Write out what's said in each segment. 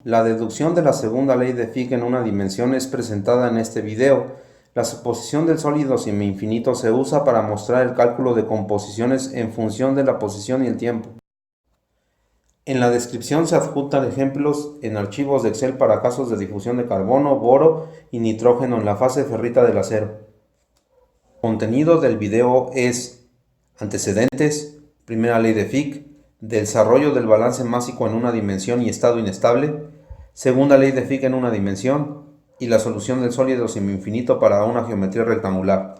La deducción de la segunda ley de Fick en una dimensión es presentada en este video. La suposición del sólido semi-infinito se usa para mostrar el cálculo de composiciones en función de la posición y el tiempo. En la descripción se adjuntan ejemplos en archivos de Excel para casos de difusión de carbono, boro y nitrógeno en la fase ferrita del acero. El contenido del video es antecedentes, primera ley de Fick, desarrollo del balance másico en una dimensión y estado inestable, segunda ley de Fick en una dimensión y la solución del sólido semi-infinito para una geometría rectangular.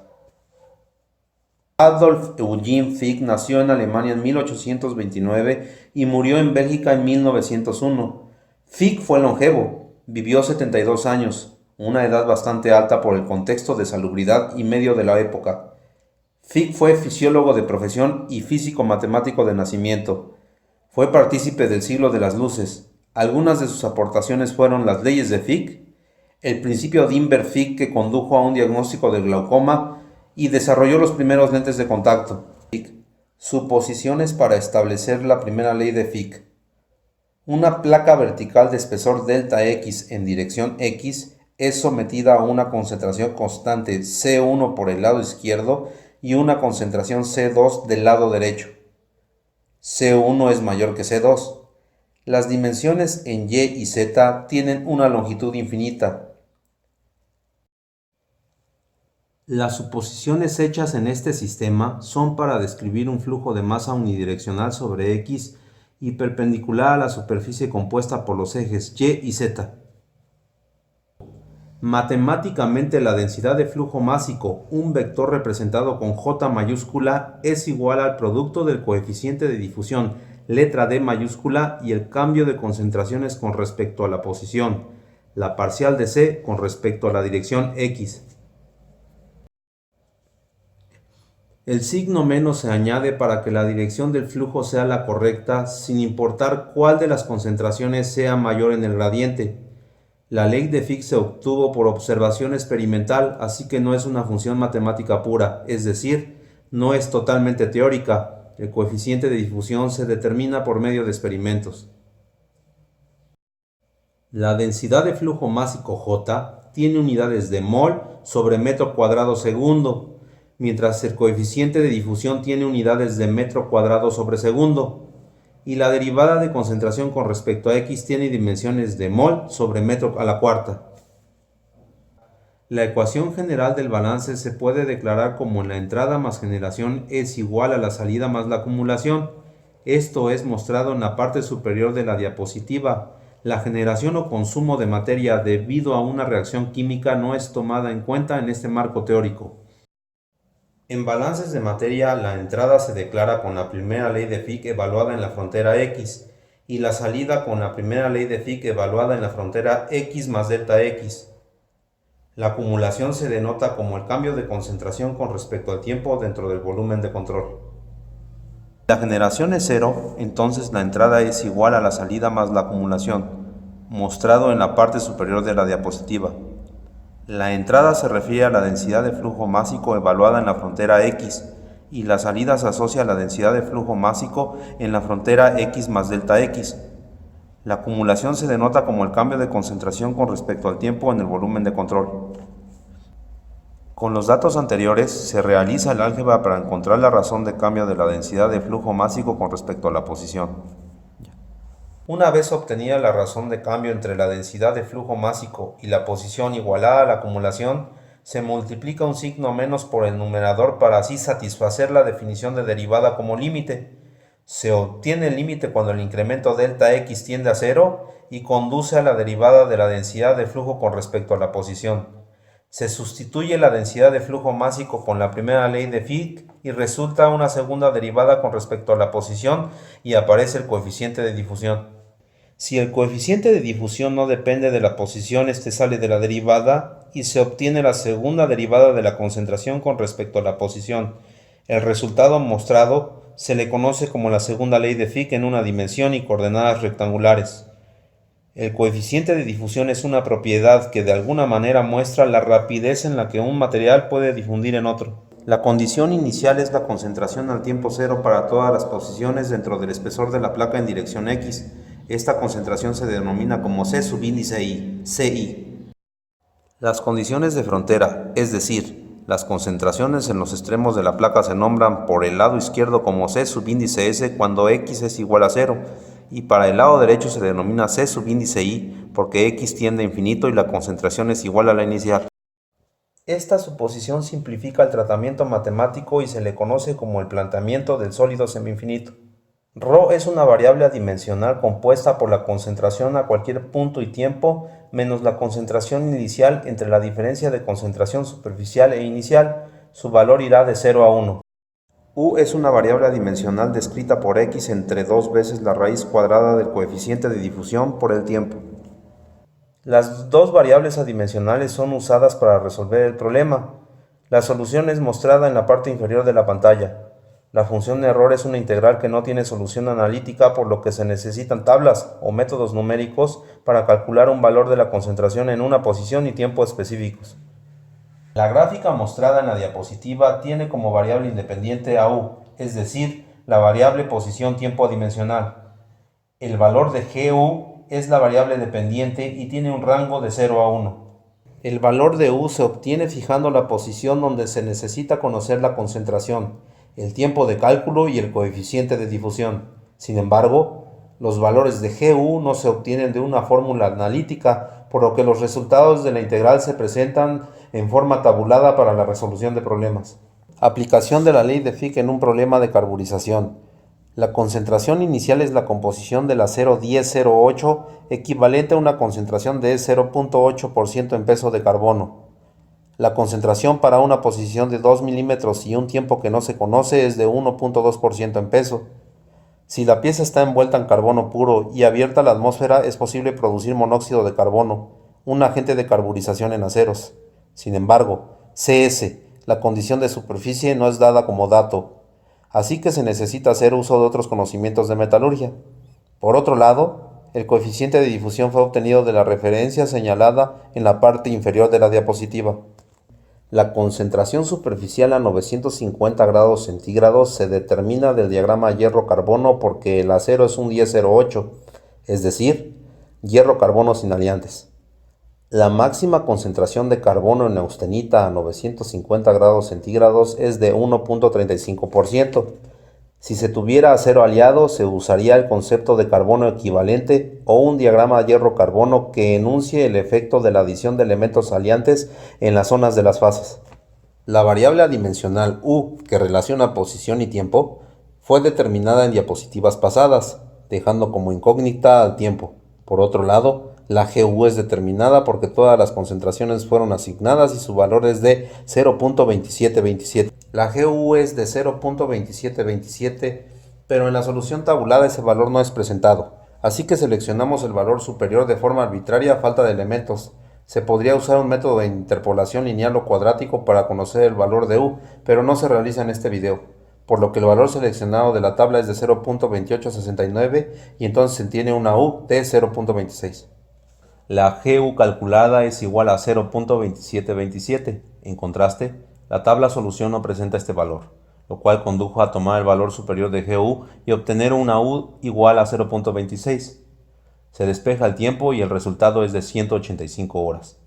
Adolf Eugene Fick nació en Alemania en 1829 y murió en Bélgica en 1901. Fick fue longevo, vivió 72 años, una edad bastante alta por el contexto de salubridad y medio de la época. Fick fue fisiólogo de profesión y físico matemático de nacimiento. Fue partícipe del siglo de las luces. Algunas de sus aportaciones fueron las leyes de Fick, el principio Dinber-Fick que condujo a un diagnóstico del glaucoma y desarrolló los primeros lentes de contacto. Suposiciones para establecer la primera ley de Fick. Una placa vertical de espesor delta X en dirección X es sometida a una concentración constante C1 por el lado izquierdo y una concentración C2 del lado derecho. C1 es mayor que C2. Las dimensiones en Y y Z tienen una longitud infinita. Las suposiciones hechas en este sistema son para describir un flujo de masa unidireccional sobre X y perpendicular a la superficie compuesta por los ejes Y y Z. Matemáticamente, la densidad de flujo másico, un vector representado con J mayúscula, es igual al producto del coeficiente de difusión, letra D mayúscula, y el cambio de concentraciones con respecto a la posición, la parcial de C con respecto a la dirección X. El signo menos se añade para que la dirección del flujo sea la correcta, sin importar cuál de las concentraciones sea mayor en el gradiente. La ley de Fick se obtuvo por observación experimental, así que no es una función matemática pura, es decir, no es totalmente teórica. El coeficiente de difusión se determina por medio de experimentos. La densidad de flujo másico J tiene unidades de mol sobre metro cuadrado segundo, mientras el coeficiente de difusión tiene unidades de metro cuadrado sobre segundo. Y la derivada de concentración con respecto a X tiene dimensiones de mol sobre metro a la cuarta. La ecuación general del balance se puede declarar como la entrada más generación es igual a la salida más la acumulación. Esto es mostrado en la parte superior de la diapositiva. La generación o consumo de materia debido a una reacción química no es tomada en cuenta en este marco teórico. En balances de materia, la entrada se declara con la primera ley de Fick evaluada en la frontera X y la salida con la primera ley de Fick evaluada en la frontera X más delta X. La acumulación se denota como el cambio de concentración con respecto al tiempo dentro del volumen de control. La generación es cero, entonces la entrada es igual a la salida más la acumulación, mostrado en la parte superior de la diapositiva. La entrada se refiere a la densidad de flujo másico evaluada en la frontera X y la salida se asocia a la densidad de flujo másico en la frontera X más delta X. La acumulación se denota como el cambio de concentración con respecto al tiempo en el volumen de control. Con los datos anteriores se realiza el álgebra para encontrar la razón de cambio de la densidad de flujo másico con respecto a la posición. Una vez obtenida la razón de cambio entre la densidad de flujo másico y la posición igualada a la acumulación, se multiplica un signo menos por el numerador para así satisfacer la definición de derivada como límite. Se obtiene el límite cuando el incremento delta X tiende a cero y conduce a la derivada de la densidad de flujo con respecto a la posición. Se sustituye la densidad de flujo másico con la primera ley de Fick y resulta una segunda derivada con respecto a la posición y aparece el coeficiente de difusión. Si el coeficiente de difusión no depende de la posición, este sale de la derivada y se obtiene la segunda derivada de la concentración con respecto a la posición. El resultado mostrado se le conoce como la segunda ley de Fick en una dimensión y coordenadas rectangulares. El coeficiente de difusión es una propiedad que de alguna manera muestra la rapidez en la que un material puede difundir en otro. La condición inicial es la concentración al tiempo cero para todas las posiciones dentro del espesor de la placa en dirección X. Esta concentración se denomina como C subíndice I, CI. Las condiciones de frontera, es decir, las concentraciones en los extremos de la placa se nombran por el lado izquierdo como C subíndice S cuando X es igual a 0, y para el lado derecho se denomina C subíndice I porque X tiende a infinito y la concentración es igual a la inicial. Esta suposición simplifica el tratamiento matemático y se le conoce como el planteamiento del sólido semiinfinito. Rho es una variable adimensional compuesta por la concentración a cualquier punto y tiempo menos la concentración inicial entre la diferencia de concentración superficial e inicial. Su valor irá de 0 a 1. U es una variable adimensional descrita por X entre 2 veces la raíz cuadrada del coeficiente de difusión por el tiempo. Las dos variables adimensionales son usadas para resolver el problema. La solución es mostrada en la parte inferior de la pantalla. La función de error es una integral que no tiene solución analítica, por lo que se necesitan tablas o métodos numéricos para calcular un valor de la concentración en una posición y tiempo específicos. La gráfica mostrada en la diapositiva tiene como variable independiente a U, es decir, la variable posición-tiempo adimensional. El valor de GU es la variable dependiente y tiene un rango de 0 a 1. El valor de U se obtiene fijando la posición donde se necesita conocer la concentración, el tiempo de cálculo y el coeficiente de difusión. Sin embargo, los valores de GU no se obtienen de una fórmula analítica, por lo que los resultados de la integral se presentan en forma tabulada para la resolución de problemas. Aplicación de la ley de Fick en un problema de carburización. La concentración inicial es la composición de la 0,1008, equivalente a una concentración de 0,8% en peso de carbono. La concentración para una posición de 2 milímetros y un tiempo que no se conoce es de 1,2% en peso. Si la pieza está envuelta en carbono puro y abierta a la atmósfera, es posible producir monóxido de carbono, un agente de carburización en aceros. Sin embargo, CS, la condición de superficie, no es dada como dato, así que se necesita hacer uso de otros conocimientos de metalurgia. Por otro lado, el coeficiente de difusión fue obtenido de la referencia señalada en la parte inferior de la diapositiva. La concentración superficial a 950 grados centígrados se determina del diagrama hierro-carbono porque el acero es un 1008, es decir, hierro-carbono sin aliantes. La máxima concentración de carbono en austenita a 950 grados centígrados es de 1,35%. Si se tuviera acero aliado, se usaría el concepto de carbono equivalente o un diagrama hierro-carbono que enuncie el efecto de la adición de elementos aliantes en las zonas de las fases. La variable adimensional U, que relaciona posición y tiempo, fue determinada en diapositivas pasadas, dejando como incógnita al tiempo. Por otro lado, la GU es determinada porque todas las concentraciones fueron asignadas y su valor es de 0,2727. La GU es de 0,2727, pero en la solución tabulada ese valor no es presentado, así que seleccionamos el valor superior de forma arbitraria a falta de elementos. Se podría usar un método de interpolación lineal o cuadrático para conocer el valor de U, pero no se realiza en este video, por lo que el valor seleccionado de la tabla es de 0,2869 y entonces se tiene una U de 0,26. La GU calculada es igual a 0,2727. En contraste, la tabla solución no presenta este valor, lo cual condujo a tomar el valor superior de GU y obtener una U igual a 0,26. Se despeja el tiempo y el resultado es de 185 horas.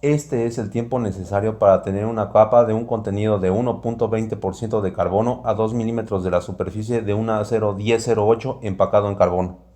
Este es el tiempo necesario para tener una capa de un contenido de 1,20% de carbono a 2 milímetros de la superficie de un acero 1008 empacado en carbono.